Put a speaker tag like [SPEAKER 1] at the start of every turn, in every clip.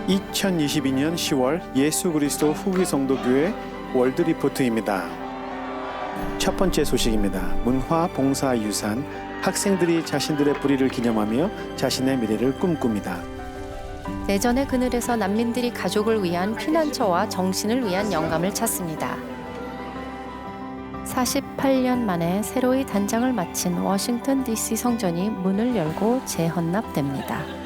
[SPEAKER 1] 2022년 10월 예수 그리스도 후기 성도교회 월드 리포트입니다. 첫 번째 소식입니다. 문화 봉사 유산, 학생들이 자신들의 불의를 기념하며 자신의 미래를 꿈꿉니다.
[SPEAKER 2] 대전의 그늘에서 난민들이 가족을 위한 피난처와 정신을 위한 영감을 찾습니다. 48년 만에 새로이 단장을 마친 워싱턴 DC 성전이 문을 열고 재헌납됩니다.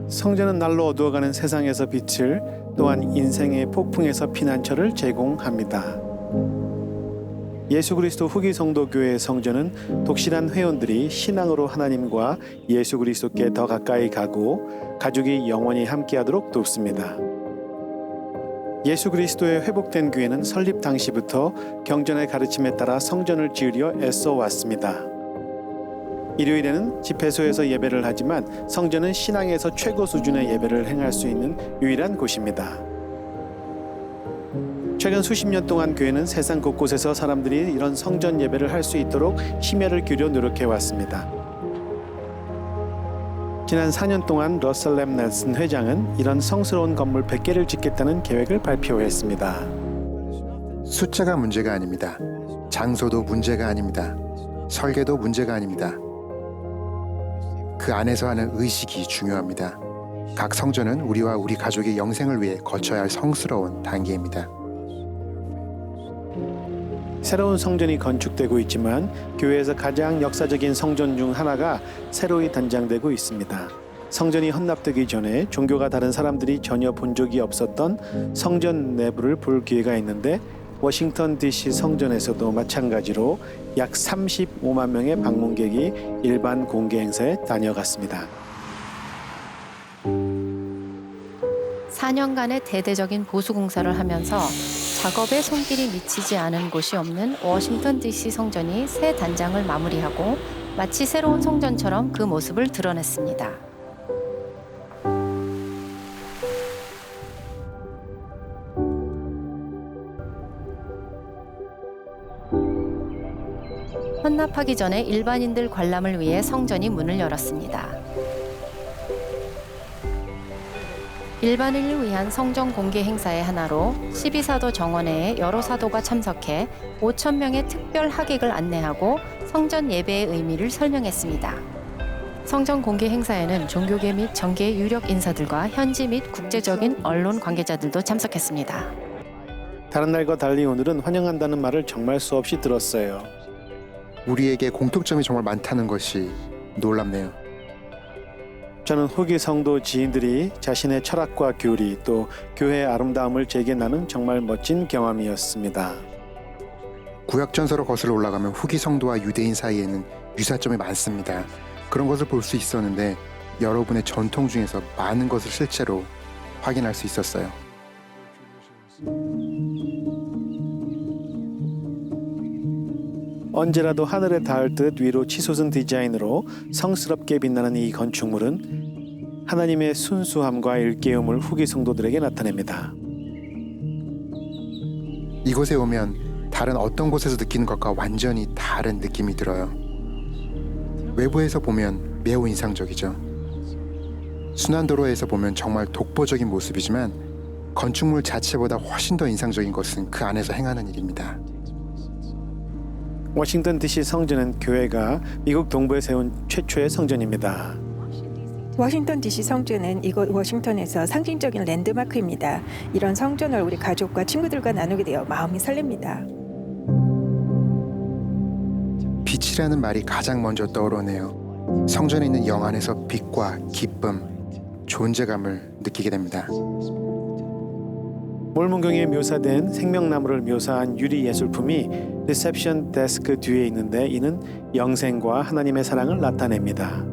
[SPEAKER 1] 성전은 날로 어두워가는 세상에서 빛을, 또한 인생의 폭풍에서 피난처를 제공합니다. 예수 그리스도 후기 성도교회의 성전은 독실한 회원들이 신앙으로 하나님과 예수 그리스도께 더 가까이 가고 가족이 영원히 함께하도록 돕습니다. 예수 그리스도의 회복된 교회는 설립 당시부터 경전의 가르침에 따라 성전을 지으려 애써 왔습니다. 일요일에는 집회소에서 예배를 하지만 성전은 신앙에서 최고 수준의 예배를 행할 수 있는 유일한 곳입니다. 최근 수십 년 동안 교회는 세상 곳곳에서 사람들이 이런 성전 예배를 할 수 있도록 심혈을 기울여 노력해 왔습니다. 지난 4년 동안 러셀 램 넬슨 회장은 이런 성스러운 건물 100개를 짓겠다는 계획을 발표했습니다.
[SPEAKER 3] 숫자가 문제가 아닙니다. 장소도 문제가 아닙니다. 설계도 문제가 아닙니다. 그 안에서 하는 의식이 중요합니다. 각 성전은 우리와 우리 가족의 영생을 위해 거쳐야 할 성스러운 단계입니다.
[SPEAKER 1] 새로운 성전이 건축되고 있지만 교회에서 가장 역사적인 성전 중 하나가 새로이 단장되고 있습니다. 성전이 헌납되기 전에 종교가 다른 사람들이 전혀 본 적이 없었던 성전 내부를 볼 기회가 있는데 워싱턴 DC 성전에서도 마찬가지로 약 35만 명의 방문객이 일반 공개 행사에 다녀갔습니다.
[SPEAKER 2] 4년간의 대대적인 보수 공사를 하면서 작업에 손길이 미치지 않은 곳이 없는 워싱턴 DC 성전이 새 단장을 마무리하고 마치 새로운 성전처럼 그 모습을 드러냈습니다. 헌납하기 전에 일반인들 관람을 위해 성전이 문을 열었습니다. 일반인을 위한 성전 공개 행사의 하나로 12사도 정원회의 여러 사도가 참석해 5천 명의 특별 하객을 안내하고 성전 예배의 의미를 설명했습니다. 성전 공개 행사에는 종교계 및 정계의 유력 인사들과 현지 및 국제적인 언론 관계자들도 참석했습니다.
[SPEAKER 1] 다른 날과 달리 오늘은 환영한다는 말을 정말 수없이 들었어요.
[SPEAKER 3] 우리에게 공통점이 정말 많다는 것이 놀랍네요.
[SPEAKER 1] 저는 후기 성도 지인들이 자신의 철학과 교리 또 교회의 아름다움을 제게 나눈 정말 멋진 경험이었습니다.
[SPEAKER 3] 구약전서로 거슬러 올라가면 후기 성도와 유대인 사이에는 유사점이 많습니다. 그런 것을 볼 수 있었는데 여러분의 전통 중에서 많은 것을 실제로 확인할 수 있었어요.
[SPEAKER 1] 언제라도 하늘에 닿을 듯 위로 치솟은 디자인으로 성스럽게 빛나는 이 건축물은 하나님의 순수함과 일깨움을 후기 성도들에게 나타냅니다.
[SPEAKER 3] 이곳에 오면 다른 어떤 곳에서 느끼는 것과 완전히 다른 느낌이 들어요. 외부에서 보면 매우 인상적이죠. 순환도로에서 보면 정말 독보적인 모습이지만 건축물 자체보다 훨씬 더 인상적인 것은 그 안에서 행하는 일입니다.
[SPEAKER 1] 워싱턴 DC 성전은 교회가 미국 동부에 세운 최초의 성전입니다.
[SPEAKER 4] 워싱턴 DC 성전은 이곳 워싱턴에서 상징적인 랜드마크입니다. 이런 성전을 우리 가족과 친구들과 나누게 되어 마음이 설렙니다.
[SPEAKER 3] 빛이라는 말이 가장 먼저 떠오르네요. 성전에 있는 영 안에서 빛과 기쁨, 존재감을 느끼게 됩니다.
[SPEAKER 1] 몰문경에 묘사된 생명나무를 묘사한 유리 예술품이 리셉션 데스크 뒤에 있는데 이는 영생과 하나님의 사랑을 나타냅니다.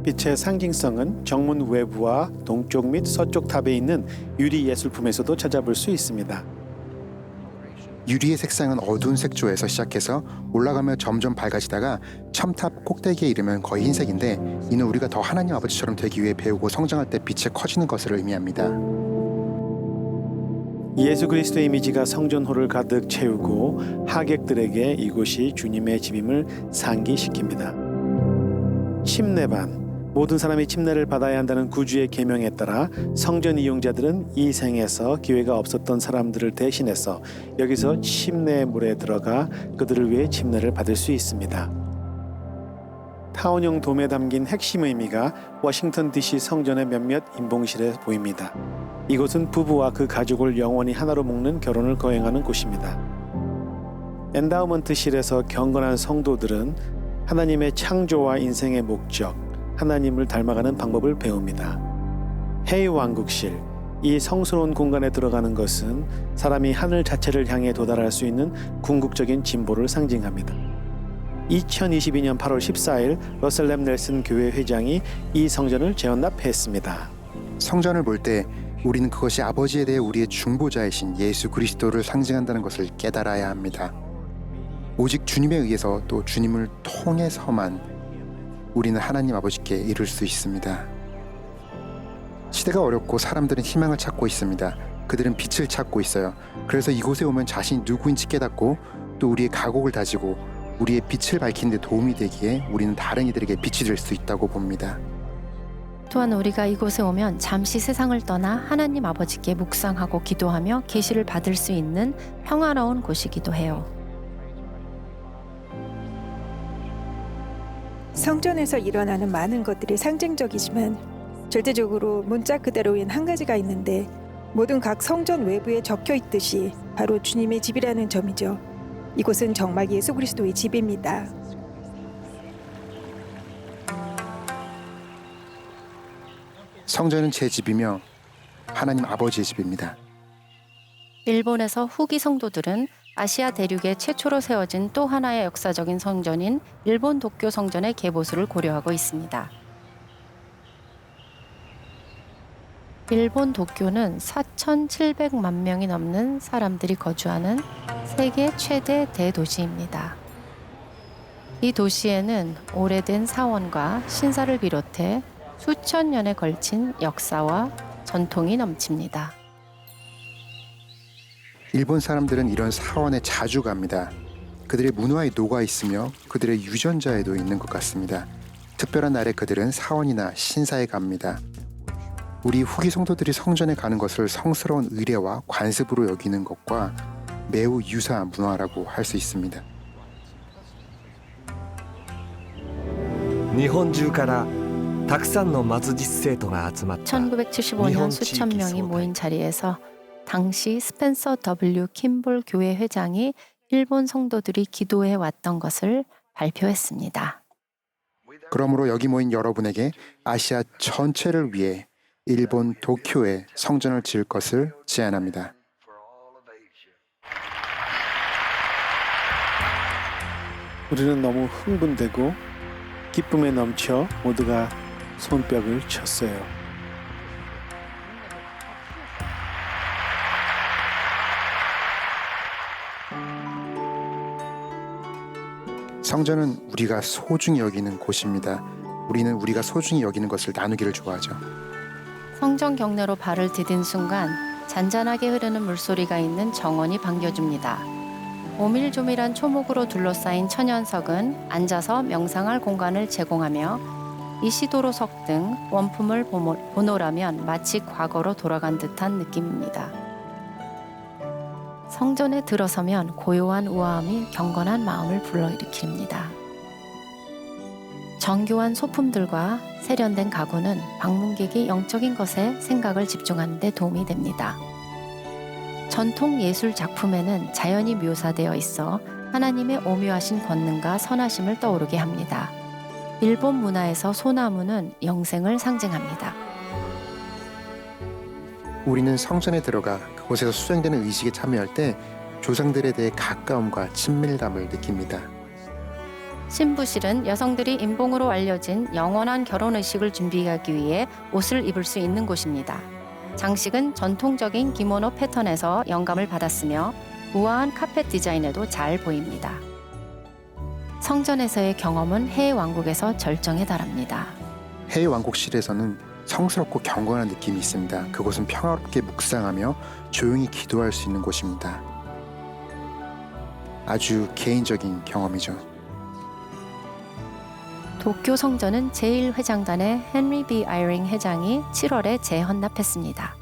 [SPEAKER 1] 빛의 상징성은 정문 외부와 동쪽 및 서쪽 탑에 있는 유리 예술품에서도 찾아볼 수 있습니다.
[SPEAKER 3] 유리의 색상은 어두운 색조에서 시작해서 올라가며 점점 밝아지다가 첨탑 꼭대기에 이르면 거의 흰색인데 이는 우리가 더 하나님 아버지처럼 되기 위해 배우고 성장할 때 빛이 커지는 것을 의미합니다.
[SPEAKER 1] 예수 그리스도의 이미지가 성전홀을 가득 채우고 하객들에게 이곳이 주님의 집임을 상기시킵니다. 침례반, 모든 사람이 침례를 받아야 한다는 구주의 계명에 따라 성전 이용자들은 이 생에서 기회가 없었던 사람들을 대신해서 여기서 침례물에 들어가 그들을 위해 침례를 받을 수 있습니다. 타원형 돔에 담긴 핵심 의미가 워싱턴 DC 성전의 몇몇 임봉실에 보입니다. 이곳은 부부와 그 가족을 영원히 하나로 묶는 결혼을 거행하는 곳입니다. 엔다우먼트실에서 경건한 성도들은 하나님의 창조와 인생의 목적, 하나님을 닮아가는 방법을 배웁니다. 헤이 왕국실, 이 성스러운 공간에 들어가는 것은 사람이 하늘 자체를 향해 도달할 수 있는 궁극적인 진보를 상징합니다. 2022년 8월 14일 러셀 넬슨 교회 회장이 이 성전을 재건납했습니다.
[SPEAKER 3] 성전을 볼 때 우리는 그것이 아버지에 대해 우리의 중보자이신 예수 그리스도를 상징한다는 것을 깨달아야 합니다. 오직 주님에 의해서 또 주님을 통해서만 우리는 하나님 아버지께 이룰 수 있습니다. 시대가 어렵고 사람들은 희망을 찾고 있습니다. 그들은 빛을 찾고 있어요. 그래서 이곳에 오면 자신이 누구인지 깨닫고 또 우리의 가곡을 다지고 우리의 빛을 밝히는 데 도움이 되기에 우리는 다른 이들에게 빛이 될 수 있다고 봅니다.
[SPEAKER 2] 또한 우리가 이곳에 오면 잠시 세상을 떠나 하나님 아버지께 묵상하고 기도하며 계시를 받을 수 있는 평화로운 곳이기도 해요.
[SPEAKER 4] 성전에서 일어나는 많은 것들이 상징적이지만 절대적으로 문자 그대로인 한 가지가 있는데 모든 각 성전 외부에 적혀 있듯이 바로 주님의 집이라는 점이죠. 이곳은 정말 예수 그리스도의 집입니다.
[SPEAKER 3] 성전은 제 집이며 하나님 아버지의 집입니다.
[SPEAKER 2] 일본에서 후기 성도들은 아시아 대륙에 최초로 세워진 또 하나의 역사적인 성전인 일본 도쿄 성전의 개보수를 고려하고 있습니다. 일본 도쿄는 4,700만 명이 넘는 사람들이 거주하는 세계 최대 대도시입니다. 이 도시에는 오래된 사원과 신사를 비롯해 수천 년에 걸친 역사와 전통이 넘칩니다.
[SPEAKER 3] 일본 사람들은 이런 사원에 자주 갑니다. 그들의 문화에 녹아 있으며 그들의 유전자에도 있는 것 같습니다. 특별한 날에 그들은 사원이나 신사에 갑니다. 우리 후기 성도들이 성전에 가는 것을 성스러운 의례와 관습으로 여기는 것과 매우 유사한 문화라고 할 수 있습니다.
[SPEAKER 5] 日本中からたくさんのマズ実生徒が集まった
[SPEAKER 2] 1975년 수천 명이 모인 자리에서 당시 스펜서 W. 킴볼 교회 회장이 일본 성도들이 기도해 왔던 것을 발표했습니다.
[SPEAKER 3] 그러므로 여기 모인 여러분에게 아시아 전체를 위해 일본 도쿄에 성전을 지을 것을 제안합니다.
[SPEAKER 1] 우리는 너무 흥분되고 기쁨에 넘쳐 모두가 손뼉을 쳤어요.
[SPEAKER 3] 성전은 우리가 소중히 여기는 곳입니다. 우리는 우리가 소중히 여기는 것을 나누기를 좋아하죠.
[SPEAKER 2] 성전 경내로 발을 디딘 순간 잔잔하게 흐르는 물소리가 있는 정원이 반겨줍니다. 오밀조밀한 초목으로 둘러싸인 천연석은 앉아서 명상할 공간을 제공하며 이시도로석 등 원품을 보노라면 마치 과거로 돌아간 듯한 느낌입니다. 성전에 들어서면 고요한 우아함이 경건한 마음을 불러일으킵니다. 정교한 소품들과 세련된 가구는 방문객이 영적인 것에 생각을 집중하는 데 도움이 됩니다. 전통 예술 작품에는 자연이 묘사되어 있어 하나님의 오묘하신 권능과 선하심을 떠오르게 합니다. 일본 문화에서 소나무는 영생을 상징합니다.
[SPEAKER 3] 우리는 성전에 들어가 그곳에서 수행되는 의식에 참여할 때 조상들에 대해 가까움과 친밀감을 느낍니다.
[SPEAKER 2] 신부실은 여성들이 인봉으로 알려진 영원한 결혼의식을 준비하기 위해 옷을 입을 수 있는 곳입니다. 장식은 전통적인 기모노 패턴에서 영감을 받았으며 우아한 카펫 디자인에도 잘 보입니다. 성전에서의 경험은 해외 왕국에서 절정에 달합니다.
[SPEAKER 3] 해외 왕국실에서는 성스럽고 경건한 느낌이 있습니다. 그곳은 평화롭게 묵상하며 조용히 기도할 수 있는 곳입니다. 아주 개인적인 경험이죠.
[SPEAKER 2] 도쿄 성전은 제1회장단의 헨리 B. 아이링 회장이 7월에 재헌납했습니다.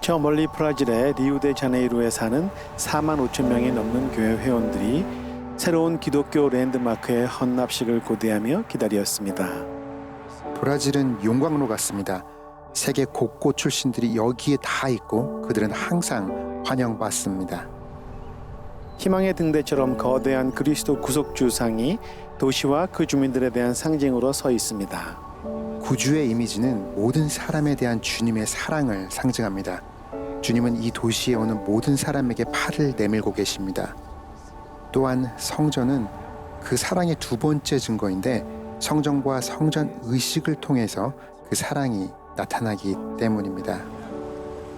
[SPEAKER 1] 저 멀리 브라질의 리우데자네이루에 사는 4만 5천 명이 넘는 교회 회원들이 새로운 기독교 랜드마크의 헌납식을 고대하며 기다렸습니다.
[SPEAKER 3] 브라질은 용광로 같습니다. 세계 곳곳 출신들이 여기에 다 있고 그들은 항상 환영받습니다.
[SPEAKER 1] 희망의 등대처럼 거대한 그리스도 구속주상이 도시와 그 주민들에 대한 상징으로 서 있습니다.
[SPEAKER 3] 구주의 이미지는 모든 사람에 대한 주님의 사랑을 상징합니다. 주님은 이 도시에 오는 모든 사람에게 팔을 내밀고 계십니다. 또한 성전은 그 사랑의 두 번째 증거인데 성전과 성전 의식을 통해서 그 사랑이 나타나기 때문입니다.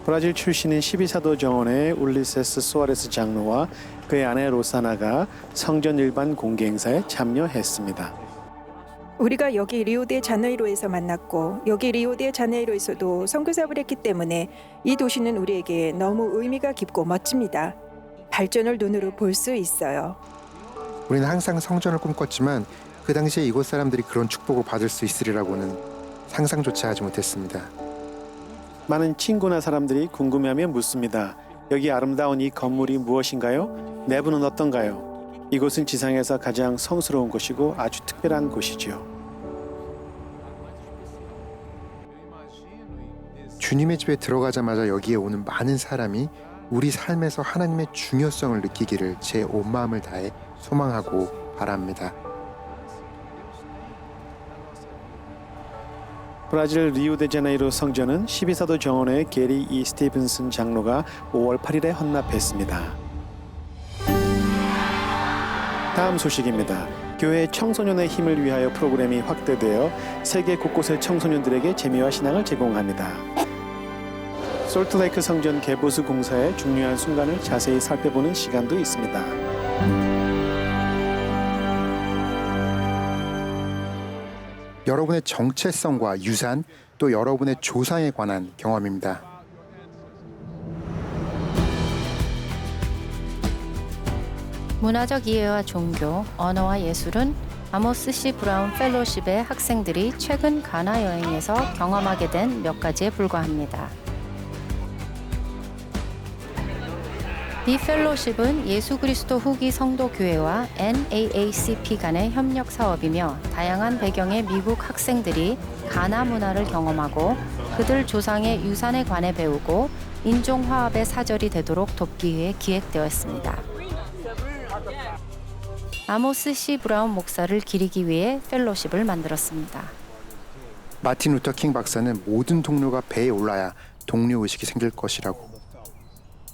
[SPEAKER 1] 브라질 출신인 12사도 정원의 울리세스 수아레스 장로와 그의 아내 로사나가 성전 일반 공개 행사에 참여했습니다.
[SPEAKER 4] 우리가 여기 리오데자네이루에서 만났고 여기 리오데자네이루에서도 선교사를 했기 때문에 이 도시는 우리에게 너무 의미가 깊고 멋집니다. 발전을 눈으로 볼 수 있어요.
[SPEAKER 3] 우리는 항상 성전을 꿈꿨지만 그 당시에 이곳 사람들이 그런 축복을 받을 수 있으리라고는 상상조차 하지 못했습니다.
[SPEAKER 1] 많은 친구나 사람들이 궁금해하며 묻습니다. 여기 아름다운 이 건물이 무엇인가요? 내부는 어떤가요? 이곳은 지상에서 가장 성스러운 곳이고 아주 특별한 곳이지요.
[SPEAKER 3] 주님의 집에 들어가자마자 여기에 오는 많은 사람이 우리 삶에서 하나님의 중요성을 느끼기를 제 온 마음을 다해 소망하고 바랍니다.
[SPEAKER 1] 브라질 리우데자네이루 성전은 12사도 정원의 게리 E. 스티븐슨 장로가 5월 8일에 헌납했습니다. 다음 소식입니다. 교회 청소년의 힘을 위하여 프로그램이 확대되어 세계 곳곳의 청소년들에게 재미와 신앙을 제공합니다. 솔트레이크 성전 개보수 공사의 중요한 순간을 자세히 살펴보는 시간도 있습니다.
[SPEAKER 3] 여러분의 정체성과 유산, 또 여러분의 조상에 관한 경험입니다.
[SPEAKER 2] 문화적 이해와 종교, 언어와 예술은 아모스 C. 브라운 펠로십의 학생들이 최근 가나 여행에서 경험하게 된 몇 가지에 불과합니다. 이 펠로십은 예수 그리스도 후기 성도 교회와 NAACP 간의 협력 사업이며 다양한 배경의 미국 학생들이 가나 문화를 경험하고 그들 조상의 유산에 관해 배우고 인종 화합의 사절이 되도록 돕기 위해 기획되었습니다. 아모스 C. 브라운 목사를 기리기 위해 펠로십을 만들었습니다.
[SPEAKER 3] 마틴 루터 킹 박사는 모든 동료가 배에 올라야 동료 의식이 생길 것이라고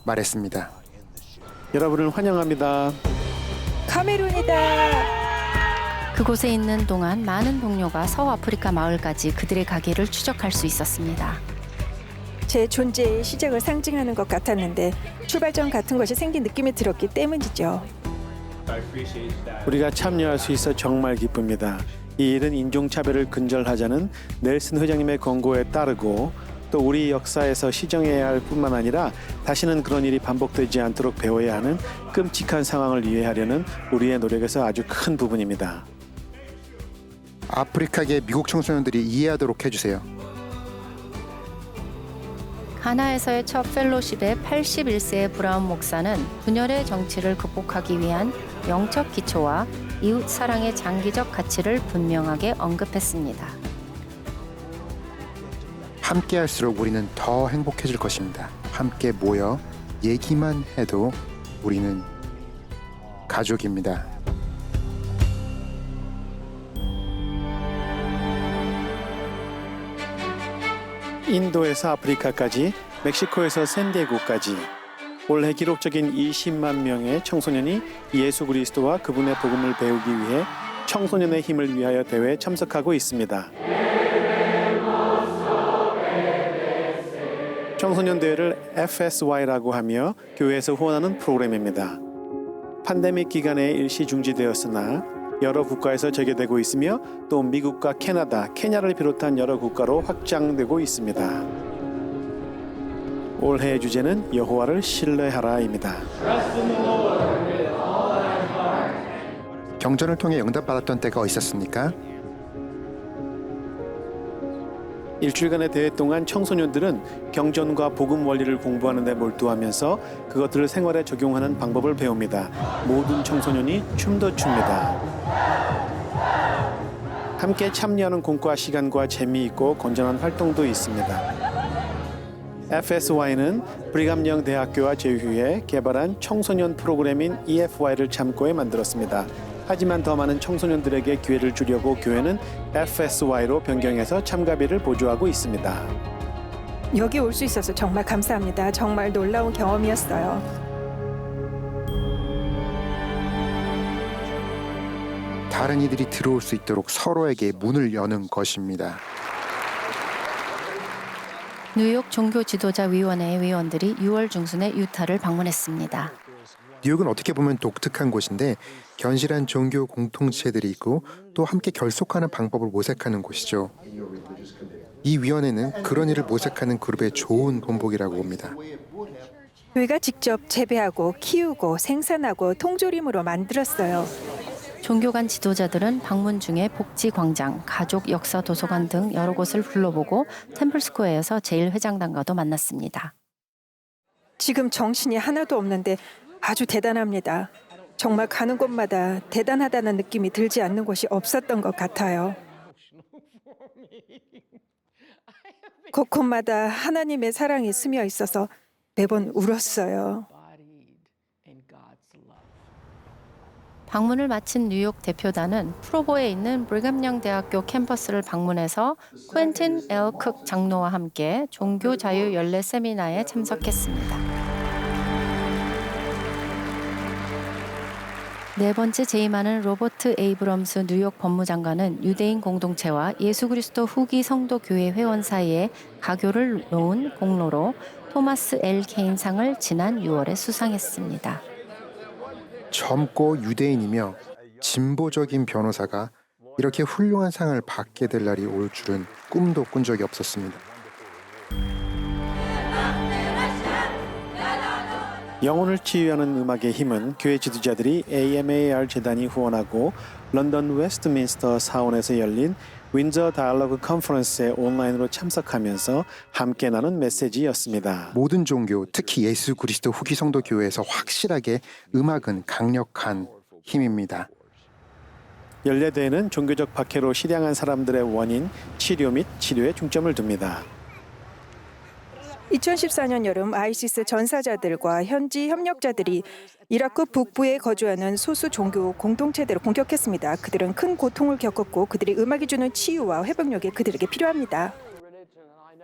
[SPEAKER 3] 말했습니다.
[SPEAKER 1] 여러분을 환영합니다.
[SPEAKER 4] 카메룬이다.
[SPEAKER 2] 그곳에 있는 동안 많은 동료가 서아프리카 마을까지 그들의 가게를 추적할 수 있었습니다.
[SPEAKER 4] 제 존재의 시작을 상징하는 것 같았는데 출발점 같은 것이 생긴 느낌이 들었기 때문이죠.
[SPEAKER 1] 우리가 참여할 수 있어 정말 기쁩니다. 이 일은 인종차별을 근절하자는 넬슨 회장님의 권고에 따르고 또 우리 역사에서 시정해야 할 뿐만 아니라 다시는 그런 일이 반복되지 않도록 배워야 하는 끔찍한 상황을 이해하려는 우리의 노력에서 아주 큰 부분입니다.
[SPEAKER 3] 아프리카계 미국 청소년들이 이해하도록 해주세요.
[SPEAKER 2] 가나에서의 첫 펠로십의 81세의 브라운 목사는 분열의 정치를 극복하기 위한 영적 기초와 이웃 사랑의 장기적 가치를 분명하게 언급했습니다.
[SPEAKER 3] 함께 할수록 우리는 더 행복해질 것입니다. 함께 모여 얘기만 해도 우리는 가족입니다.
[SPEAKER 1] 인도에서 아프리카까지, 멕시코에서 샌디에고까지 올해 기록적인 20만 명의 청소년이 예수 그리스도와 그분의 복음을 배우기 위해 청소년의 힘을 위하여 대회에 참석하고 있습니다. 청소년 대회를 FSY라고 하며 교회에서 후원하는 프로그램입니다. 팬데믹 기간에 일시 중지되었으나 여러 국가에서 재개되고 있으며 또 미국과 캐나다, 케냐를 비롯한 여러 국가로 확장되고 있습니다. 올해의 주제는 여호와를 신뢰하라입니다.
[SPEAKER 3] 경전을 통해 응답받았던 때가 있었습니까?
[SPEAKER 1] 일주일간의 대회 동안 청소년들은 경전과 복음 원리를 공부하는 데 몰두하면서 그것들을 생활에 적용하는 방법을 배웁니다. 모든 청소년이 춤도 춥니다. 함께 참여하는 공과 시간과 재미있고 건전한 활동도 있습니다. FSY는 브리감영 대학교와 제휴해 개발한 청소년 프로그램인 EFY를 참고해 만들었습니다. 하지만 더 많은 청소년들에게 기회를 주려고 교회는 FSY로 변경해서 참가비를 보조하고 있습니다.
[SPEAKER 4] 여기 올 수 있어서 정말 감사합니다. 정말 놀라운 경험이었어요.
[SPEAKER 3] 다른 이들이 들어올 수 있도록 서로에게 문을 여는 것입니다.
[SPEAKER 2] 뉴욕 종교 지도자 위원회의 위원들이 6월 중순에 유타를 방문했습니다.
[SPEAKER 3] 뉴욕은 어떻게 보면 독특한 곳인데 견실한 종교 공동체들이 있고 또 함께 결속하는 방법을 모색하는 곳이죠. 이 위원회는 그런 일을 모색하는 그룹의 좋은 본보기라고 봅니다.
[SPEAKER 4] 교회가 직접 재배하고 키우고 생산하고 통조림으로 만들었어요.
[SPEAKER 2] 종교 간 지도자들은 방문 중에 복지광장, 가족 역사 도서관 등 여러 곳을 둘러보고 템플스퀘어에서 제1회장단과도 만났습니다.
[SPEAKER 4] 지금 정신이 하나도 없는데 아주 대단합니다. 정말 가는 곳마다 대단하다는 느낌이 들지 않는 곳이 없었던 것 같아요. 곳곳마다 하나님의 사랑이 스며 있어서 매번 울었어요.
[SPEAKER 2] 방문을 마친 뉴욕 대표단은 프로보에 있는 브리감영 대학교 캠퍼스를 방문해서 퀸틴 L. 쿡 장로와 함께 종교 자유 연례 세미나에 참석했습니다. 네 번째 재임하는 로버트 에이브럼스 뉴욕 법무장관은 유대인 공동체와 예수 그리스도 후기 성도 교회 회원 사이에 가교를 놓은 공로로 토마스 L. 케인상을 지난 6월에 수상했습니다.
[SPEAKER 3] 젊고 유대인이며 진보적인 변호사가 이렇게 훌륭한 상을 받게 될 날이 올 줄은 꿈도 꾼 적이 없었습니다.
[SPEAKER 1] 영혼을 치유하는 음악의 힘은 교회 지도자들이 AMAR 재단이 후원하고 런던 웨스트민스터 사원에서 열린 윈저 다이얼로그 컨퍼런스에 온라인으로 참석하면서 함께 나눈 메시지였습니다.
[SPEAKER 3] 모든 종교, 특히 예수 그리스도 후기 성도 교회에서 확실하게 음악은 강력한 힘입니다.
[SPEAKER 1] 연례대회는 종교적 박해로 실향한 사람들의 원인, 치료 및 치료에 중점을 둡니다.
[SPEAKER 4] 2014년 여름 아이시스 전사자들과 현지 협력자들이 이라크 북부에 거주하는 소수 종교 공동체들을 공격했습니다. 그들은 큰 고통을 겪었고 그들이 음악이 주는 치유와 회복력이 그들에게 필요합니다.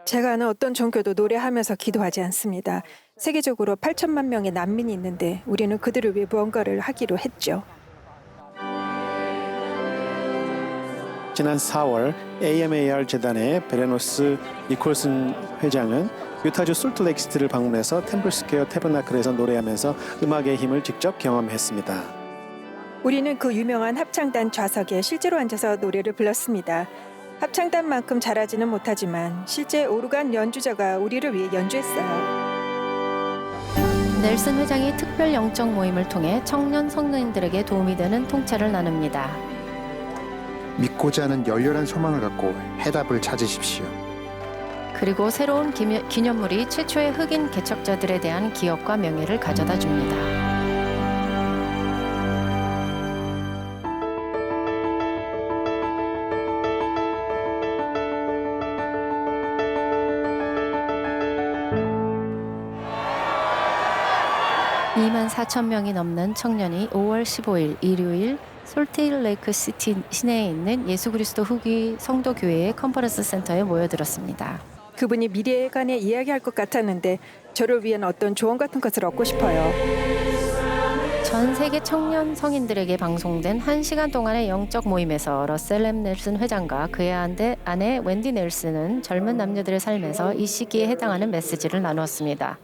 [SPEAKER 4] 제가 아는 어떤 종교도 노래하면서 기도하지 않습니다. 세계적으로 8천만 명의 난민이 있는데 우리는 그들을 위해 무언가를 하기로 했죠.
[SPEAKER 1] 지난 4월 AMAR 재단의 베레노스 니콜슨 회장은 유타주 솔트레이크시티를 방문해서 템플스퀘어 태버나클에서 노래하면서 음악의 힘을 직접 경험했습니다.
[SPEAKER 4] 우리는 그 유명한 합창단 좌석에 실제로 앉아서 노래를 불렀습니다. 합창단만큼 잘하지는 못하지만 실제 오르간 연주자가 우리를 위해 연주했어요.
[SPEAKER 2] 넬슨 회장이 특별 영적 모임을 통해 청년 성도인들에게 도움이 되는 통찰을 나눕니다.
[SPEAKER 3] 믿고자 하는 열렬한 소망을 갖고 해답을 찾으십시오.
[SPEAKER 2] 그리고 새로운 기념물이 최초의 흑인 개척자들에 대한 기억과 명예를 가져다 줍니다. (2만 4천 명이) 넘는 청년이 5월 15일 일요일 솔트레이크 시티 시내에 있는 예수 그리스도 후기 성도 교회의 컨퍼런스 센터에 모여들었습니다.
[SPEAKER 4] 그분이 미래에 관해 이야기할 것 같았는데 저를 위한 어떤 조언 같은 것을 얻고 싶어요.
[SPEAKER 2] 전 세계 청년 성인들에게 방송된 1시간 동안의 영적 모임에서 러셀 M. 넬슨 회장과 그의 아내 웬디 넬슨은 젊은 남녀들의 삶에서 이 시기에 해당하는 메시지를 나누었습니다.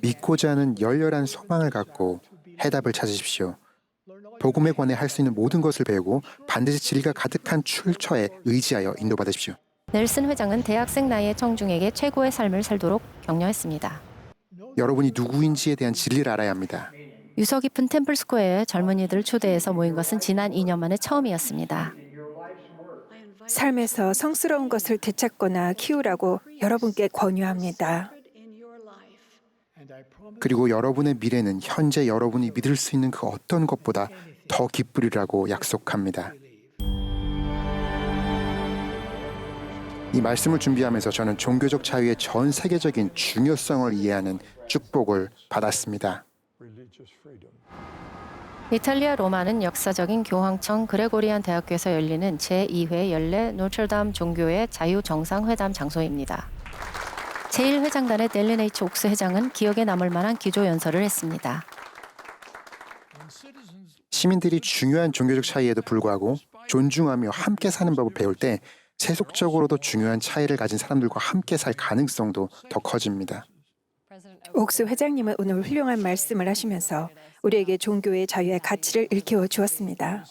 [SPEAKER 3] 믿고자 하는 열렬한 소망을 갖고 해답을 찾으십시오. 복음에 관해 할 수 있는 모든 것을 배우고 반드시 진리가 가득한 출처에 의지하여 인도받으십시오.
[SPEAKER 2] 넬슨 회장은 대학생 나이의 청중에게 최고의 삶을 살도록 격려했습니다.
[SPEAKER 3] 여러분이 누구인지에 대한 진리를 알아야 합니다.
[SPEAKER 2] 유서 깊은 템플스퀘어에 젊은이들을 초대해서 모인 것은 지난 2년 만에 처음이었습니다.
[SPEAKER 4] 삶에서 성스러운 것을 되찾거나 키우라고 여러분께 권유합니다.
[SPEAKER 3] 그리고 여러분의 미래는 현재 여러분이 믿을 수 있는 그 어떤 것보다 더 기쁘리라고 약속합니다. 이 말씀을 준비하면서 저는 종교적 자유의 전 세계적인 중요성을 이해하는 축복을 받았습니다.
[SPEAKER 2] 이탈리아 로마는 역사적인 교황청 그레고리안 대학교에서 열리는 제2회 연례 노트르담 종교의 자유정상회담 장소입니다. 제1회장단의 델린 H. 옥스 회장은 기억에 남을 만한 기조 연설을 했습니다.
[SPEAKER 3] 시민들이 중요한 종교적 차이에도 불구하고 존중하며 함께 사는 법을 배울 때 세속적으로도 중요한 차이를 가진 사람들과 함께 살 가능성도 더 커집니다.
[SPEAKER 4] 옥스 회장님은 오늘 훌륭한 말씀을 하시면서 우리에게 종교의 자유의 가치를 일깨워 주었습니다.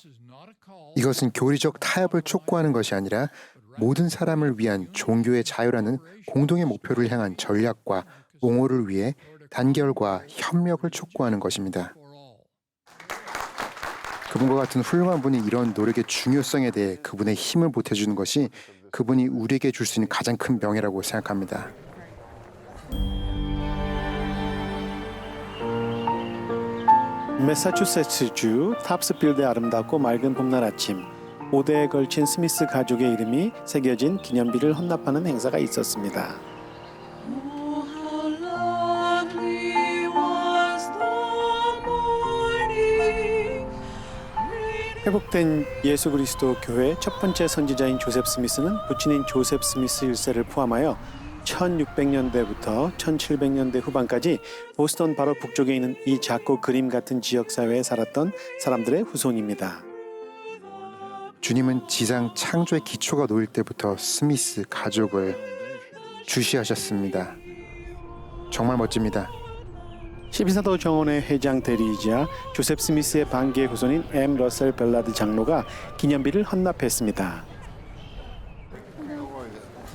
[SPEAKER 3] 이것은 교리적 타협을 촉구하는 것이 아니라 모든 사람을 위한 종교의 자유라는 공동의 목표를 향한 전략과 옹호를 위해 단결과 협력을 촉구하는 것입니다. 그분과 같은 훌륭한 분이 이런 노력의 중요성에 대해 그분의 힘을 보태주는 것이 그분이 우리에게 줄 수 있는 가장 큰 명예라고 생각합니다.
[SPEAKER 1] 매사추세츠주 탑스필드의 아름답고 맑은 봄날 아침, 5대에 걸친 스미스 가족의 이름이 새겨진 기념비를 헌납하는 행사가 있었습니다. 회복된 예수 그리스도 교회 첫 번째 선지자인 조셉 스미스는 부친인 조셉 스미스 1세를 포함하여 1600년대부터 1700년대 후반까지 보스턴 바로 북쪽에 있는 이 작고 그림 같은 지역사회에 살았던 사람들의 후손입니다.
[SPEAKER 3] 주님은 지상 창조의 기초가 놓일 때부터 스미스 가족을 주시하셨습니다. 정말 멋집니다.
[SPEAKER 1] 12사도 정원의 회장 대리이자 조셉 스미스의 반기의 후손인 M. 러셀 벨라드 장로가 기념비를 헌납했습니다.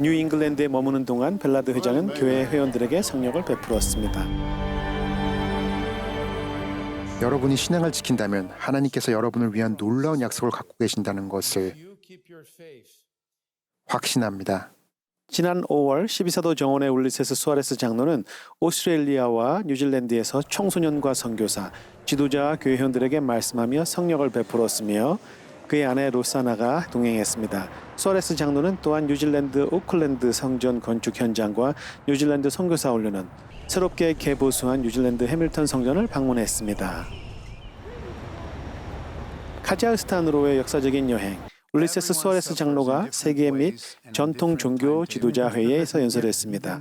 [SPEAKER 1] 뉴 잉글랜드에 머무는 동안 벨라드 회장은 교회 회원들에게 성령을 베풀었습니다.
[SPEAKER 3] 여러분이 신앙을 지킨다면 하나님께서 여러분을 위한 놀라운 약속을 갖고 계신다는 것을 확신합니다.
[SPEAKER 1] 지난 5월 12사도 정원의 울리세스 수아레스 장로는 오스트레일리아와 뉴질랜드에서 청소년과 선교사, 지도자 교회 회원들에게 말씀하며 성령을 베풀었으며 그의 아내 로사나가 동행했습니다. 수아레스 장로는 또한 뉴질랜드 오클랜드 성전 건축 현장과 뉴질랜드 선교사 훈련은 새롭게 개보수한 뉴질랜드 해밀턴 성전을 방문했습니다. 카자흐스탄으로의 역사적인 여행, 울리세스 수아레스 장로가 세계 및 전통 종교 지도자 회의에서 연설했습니다.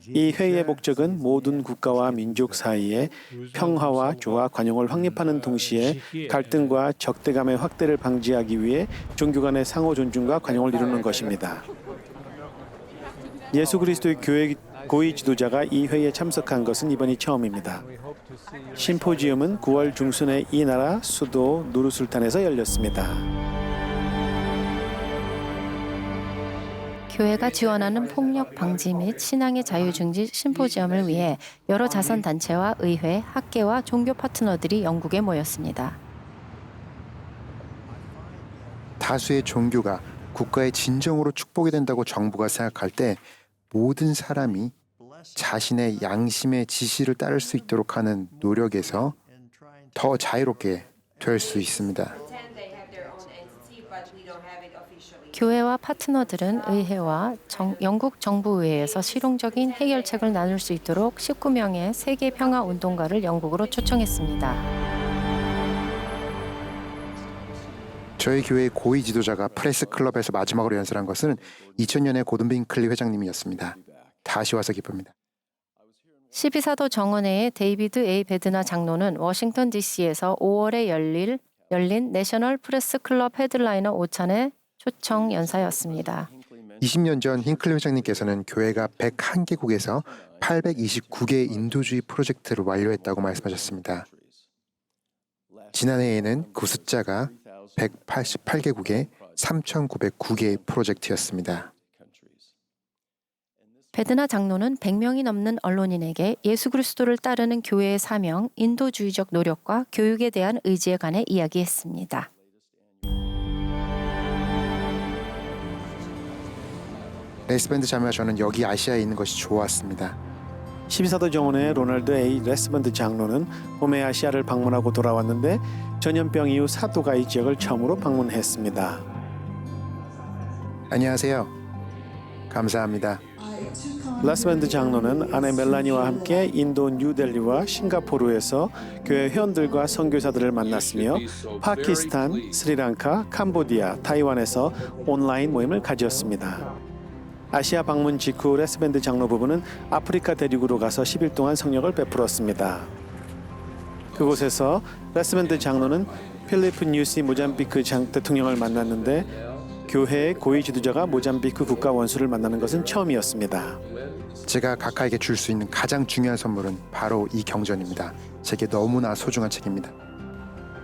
[SPEAKER 1] 이 회의의 목적은 모든 국가와 민족 사이에 평화와 조화, 관용을 확립하는 동시에 갈등과 적대감의 확대를 방지하기 위해 종교 간의 상호 존중과 관용을 이루는 것입니다. 예수 그리스도의 교회 고위 지도자가 이 회의에 참석한 것은 이번이 처음입니다. 심포지엄은 9월 중순에 이 나라 수도 누르술탄에서 열렸습니다.
[SPEAKER 2] 교회가 지원하는 폭력 방지 및 신앙의 자유 증진 심포지엄을 위해 여러 자선 단체와 의회, 학계와 종교 파트너들이 영국에 모였습니다.
[SPEAKER 3] 다수의 종교가 국가의 진정으로 축복이 된다고 정부가 생각할 때 모든 사람이 자신의 양심의 지시를 따를 수 있도록 하는 노력에서 더 자유롭게 될 수 있습니다.
[SPEAKER 2] 교회와 파트너들은 의회와 영국 정부의회에서 실용적인 해결책을 나눌 수 있도록 19명의 세계 평화 운동가를 영국으로 초청했습니다.
[SPEAKER 3] 저희 교회의 고위 지도자가 프레스 클럽에서 마지막으로 연설한 것은 2000년의 고든 빙클리 회장님이었습니다. 다시 와서 기쁩니다.
[SPEAKER 2] 12사도 정원회의 데이비드 A. 베드나 장로는 워싱턴 DC에서 5월에 열린 내셔널 프레스 클럽 헤드라이너 5찬의 초청 연사였습니다.
[SPEAKER 3] 20년 전 힌클리 회장님께서는 교회가 101개국에서 829개의 인도주의 프로젝트를 완료했다고 말씀하셨습니다. 지난해에는 그 숫자가 188개국에 3,909개의 프로젝트였습니다.
[SPEAKER 2] 베드나 장로는 100명이 넘는 언론인에게 예수 그리스도를 따르는 교회의 사명, 인도주의적 노력과 교육에 대한 의지에 관해 이야기했습니다.
[SPEAKER 3] 레스밴드 자매와 저는 여기 아시아에 있는 것이 좋았습니다.
[SPEAKER 1] 12사도 정원의 로널드 A. 레스밴드 장로는 봄에 아시아를 방문하고 돌아왔는데 전염병 이후 사도가 이 지역을 처음으로 방문했습니다.
[SPEAKER 3] 안녕하세요. 감사합니다.
[SPEAKER 1] 레스밴드 장로는 아내 멜라니와 함께 인도 뉴델리와 싱가포르에서 교회 회원들과 선교사들을 만났으며 파키스탄, 스리랑카, 캄보디아, 타이완에서 온라인 모임을 가졌습니다. 아시아 방문 직후 레스밴드 장로 부부는 아프리카 대륙으로 가서 10일 동안 성령을 베풀었습니다. 그곳에서 레스밴드 장로는 필리프 뉴시 모잠비크 대통령을 만났는데 교회의 고위 지도자가 모잠비크 국가 원수를 만나는 것은 처음이었습니다.
[SPEAKER 3] 제가 각하에게 줄 수 있는 가장 중요한 선물은 바로 이 경전입니다. 제게 너무나 소중한 책입니다.